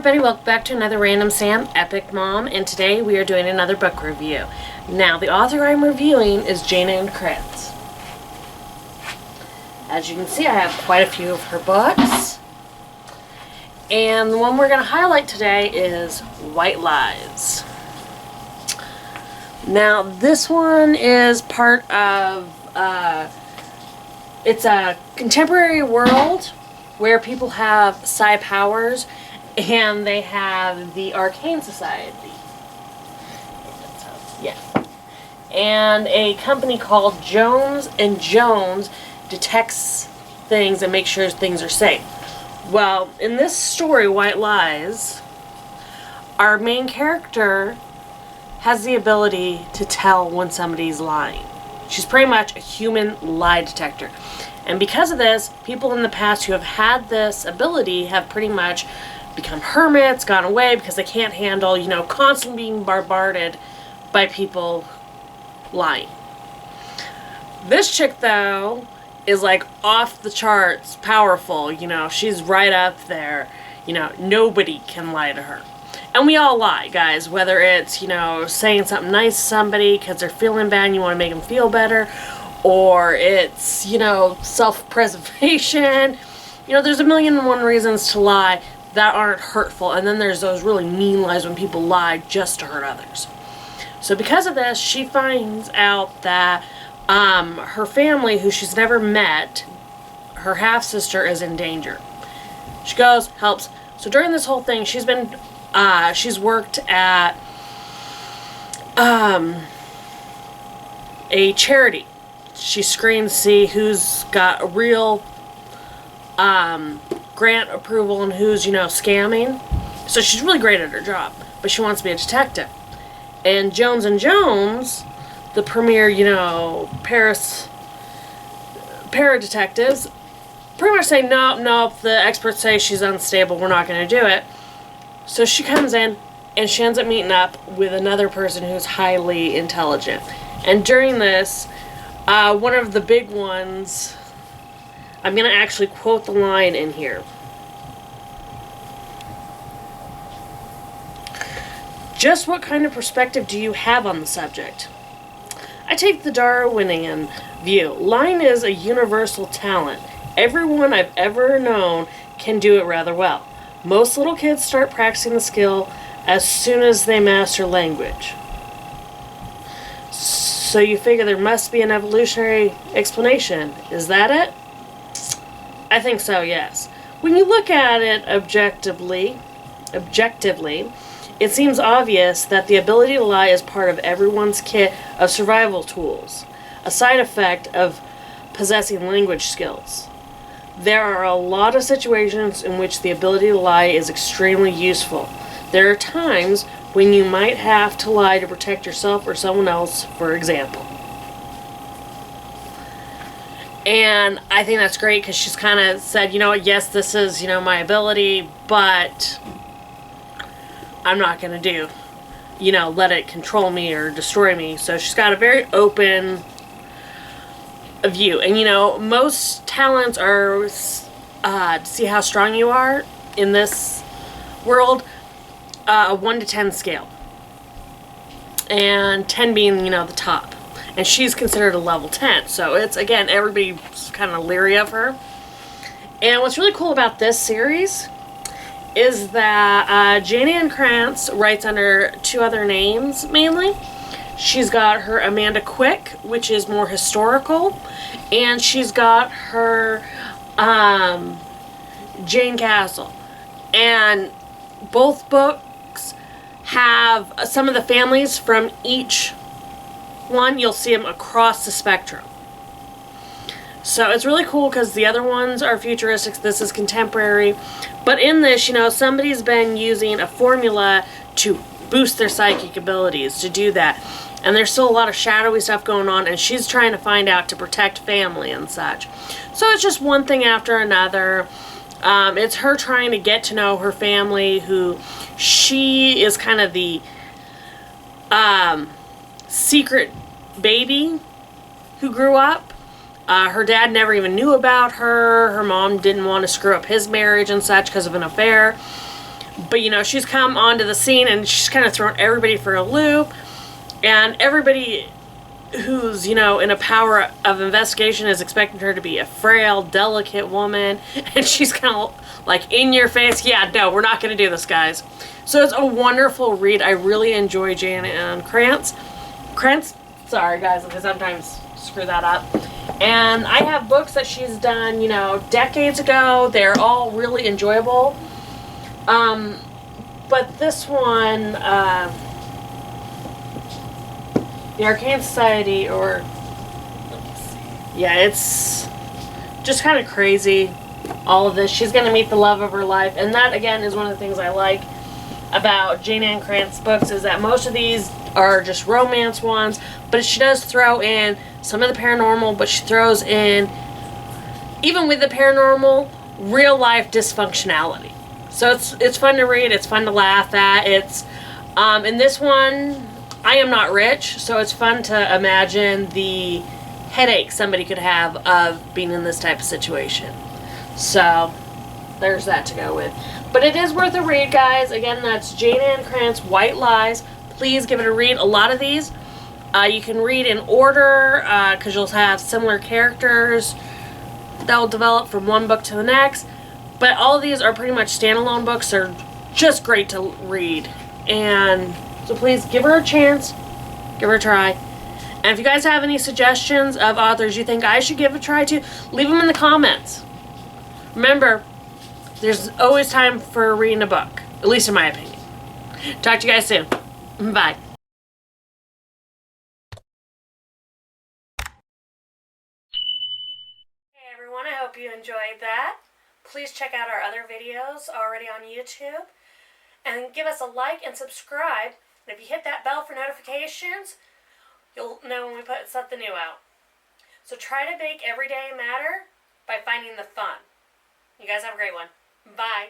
everybody, welcome back to another Random Sam Epic Mom, and today we are doing another book review. Now, the author I'm reviewing is Jayne Ann Krantz. As you can see, I have quite a few of her books, and the one we're going to highlight today is White Lies. Now, this one is part of, it's a contemporary world where people have psi powers, and they have the Arcane Society. Yeah. And a company called Jones & Jones detects things and makes sure things are safe. Well, in this story, White Lies, our main character has the ability to tell when somebody's lying. She's pretty much a human lie detector. And because of this, people in the past who have had this ability have pretty much become hermits, gone away because they can't handle, constantly being bombarded by people lying. This chick, though, is like off the charts powerful. She's right up there. Nobody can lie to her. And we all lie, guys, whether it's, saying something nice to somebody because they're feeling bad and you want to make them feel better, or it's, self-preservation. There's a million and one reasons to lie that aren't hurtful, and then there's those really mean lies when people lie just to hurt others. So because of this, she finds out that her family, who she's never met, her half-sister, is in danger. She goes, helps. So during this whole thing, she's worked at a charity. She screens to see who's got a real grant approval and who's, scamming. So she's really great at her job, but she wants to be a detective. And Jones & Jones, the premier, para-detectives, pretty much say, no, the experts say she's unstable, we're not going to do it. So she comes in, and she ends up meeting up with another person who's highly intelligent. And during this, one of the big ones, I'm going to actually quote the line in here. Just what kind of perspective do you have on the subject? I take the Darwinian view. Lying is a universal talent. Everyone I've ever known can do it rather well. Most little kids start practicing the skill as soon as they master language. So you figure there must be an evolutionary explanation. Is that it? I think so, yes. When you look at it objectively, it seems obvious that the ability to lie is part of everyone's kit of survival tools, a side effect of possessing language skills. There are a lot of situations in which the ability to lie is extremely useful. There are times when you might have to lie to protect yourself or someone else, for example. And I think that's great because she's kind of said, yes, this is, my ability, but I'm not going to let it control me or destroy me. So she's got a very open view. And, most talents are to see how strong you are in this world, a 1 to 10 scale. And 10 being, the top. And she's considered a level 10. So it's, again, everybody's kind of leery of her. And what's really cool about this series is that Jayne Ann Krantz writes under 2 other names, mainly. She's got her Amanda Quick, which is more historical. And she's got her Jane Castle. And both books have some of the families from each one. You'll see them across the spectrum. So it's really cool because the other ones are futuristic. This is contemporary. But in this, somebody's been using a formula to boost their psychic abilities to do that. And there's still a lot of shadowy stuff going on, and she's trying to find out to protect family and such. So it's just one thing after another. It's her trying to get to know her family, who she is kind of the secret baby who grew up. Her dad never even knew about her. Her mom didn't want to screw up his marriage and such because of an affair. But you know, she's come onto the scene and she's kind of thrown everybody for a loop. And everybody who's, you know, in a power of investigation is expecting her to be a frail, delicate woman. And she's kind of like in your face. Yeah, no, we're not going to do this, guys. So it's a wonderful read. I really enjoy Jayne Ann Krantz. Sorry, guys, I sometimes screw that up. And I have books that she's done, you know, decades ago. They're all really enjoyable. But this one, The Arcane Society, or, yeah, it's just kind of crazy, all of this. She's going to meet the love of her life, and that, again, is one of the things I like about Jayne Ann Krantz books, is that most of these are just romance ones, but she does throw in some of the paranormal, but she throws in, even with the paranormal, real life dysfunctionality. So it's fun to read, it's fun to laugh at. It's in this one, I am not rich, so it's fun to imagine the headache somebody could have of being in this type of situation. So there's that to go with. But it is worth a read, guys. Again, that's Jayne Ann Krantz, White Lies. Please give it a read. A lot of these you can read in order, because you'll have similar characters that will develop from one book to the next. But all of these are pretty much standalone books. They're just great to read. And so please give her a chance. Give her a try. And if you guys have any suggestions of authors you think I should give a try to, leave them in the comments. Remember, there's always time for reading a book. At least in my opinion. Talk to you guys soon. Bye. Hey everyone, I hope you enjoyed that. Please check out our other videos already on YouTube. And give us a like and subscribe. And if you hit that bell for notifications, you'll know when we put something new out. So try to make every day matter by finding the fun. You guys have a great one. Bye.